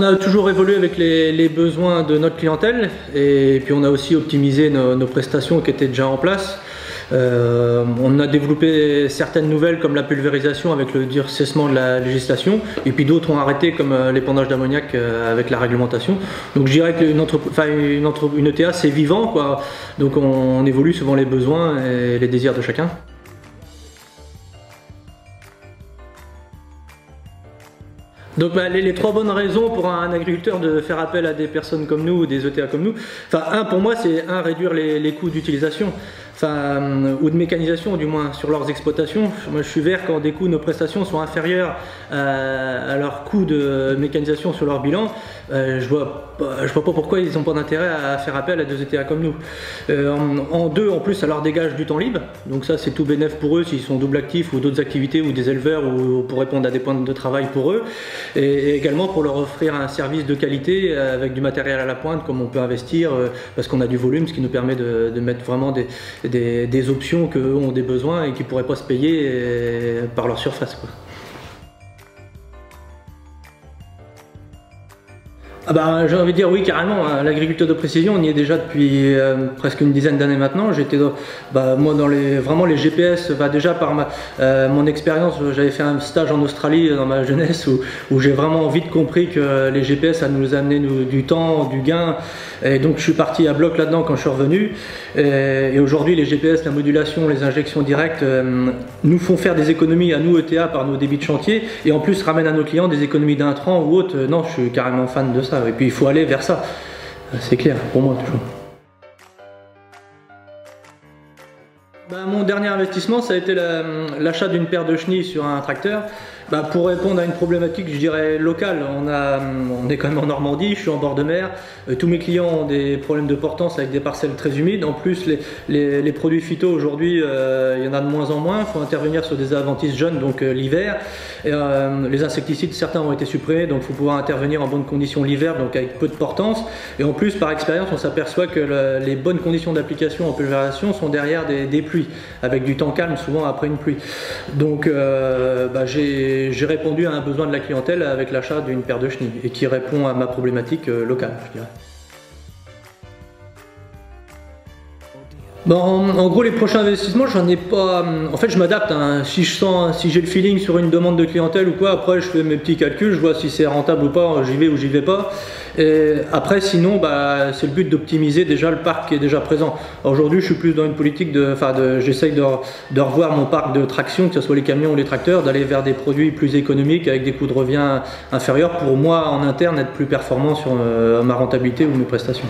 a toujours évolué avec les besoins de notre clientèle et puis on a aussi optimisé nos prestations qui étaient déjà en place. On a développé certaines nouvelles comme la pulvérisation avec le durcissement de la législation et puis d'autres ont arrêté comme l'épandage d'ammoniac avec la réglementation. Donc je dirais qu'une ETA c'est vivant quoi. Donc on évolue selon les besoins et les désirs de chacun. Donc les trois bonnes raisons pour un agriculteur de faire appel à des personnes comme nous ou des ETA comme nous, pour moi c'est réduire les coûts d'utilisation, ou de mécanisation du moins sur leurs exploitations. Moi je suis vert quand des coûts, nos prestations sont inférieures à leurs coûts de mécanisation sur leur bilan. Je vois pas pourquoi ils n'ont pas d'intérêt à faire appel à des ETA comme nous. En deux, en plus, ça leur dégage du temps libre, donc ça c'est tout bénéf pour eux s'ils sont double actifs ou d'autres activités ou des éleveurs ou pour répondre à des points de travail pour eux. Et également pour leur offrir un service de qualité avec du matériel à la pointe comme on peut investir parce qu'on a du volume, ce qui nous permet de mettre vraiment des options qu'eux ont des besoins et qui ne pourraient pas se payer par leur surface, quoi. J'ai envie de dire oui carrément, l'agriculture de précision on y est déjà depuis presque une dizaine d'années maintenant. J'étais moi dans vraiment les GPS, déjà par mon expérience, j'avais fait un stage en Australie dans ma jeunesse où j'ai vraiment vite compris que les GPS ça nous amenait du temps, du gain, et donc je suis parti à bloc là-dedans quand je suis revenu. Et aujourd'hui les GPS, la modulation, les injections directes nous font faire des économies à nous ETA par nos débits de chantier et en plus ramènent à nos clients des économies d'intrants ou autres. Non, je suis carrément fan de ça. Et puis il faut aller vers ça, c'est clair pour moi toujours. Mon dernier investissement ça a été l'achat d'une paire de chenilles sur un tracteur. Pour répondre à une problématique je dirais locale, on est quand même en Normandie, je suis en bord de mer, tous mes clients ont des problèmes de portance avec des parcelles très humides, en plus les produits phyto aujourd'hui il y en a de moins en moins, il faut intervenir sur des adventices jeunes donc l'hiver, les insecticides certains ont été supprimés donc il faut pouvoir intervenir en bonnes conditions l'hiver donc avec peu de portance, et en plus par expérience on s'aperçoit que les bonnes conditions d'application en pulvérisation sont derrière des pluies, avec du temps calme souvent après une pluie. Donc j'ai répondu à un besoin de la clientèle avec l'achat d'une paire de chenilles et qui répond à ma problématique locale, je dirais. En gros les prochains investissements j'en ai pas, en fait je m'adapte, si j'ai le feeling sur une demande de clientèle ou quoi, après je fais mes petits calculs, je vois si c'est rentable ou pas, j'y vais ou j'y vais pas. Et après sinon c'est le but d'optimiser déjà le parc qui est déjà présent. Aujourd'hui je suis plus dans une politique j'essaye de revoir mon parc de traction, que ce soit les camions ou les tracteurs, d'aller vers des produits plus économiques avec des coûts de revient inférieurs pour moi en interne être plus performant sur ma rentabilité ou mes prestations.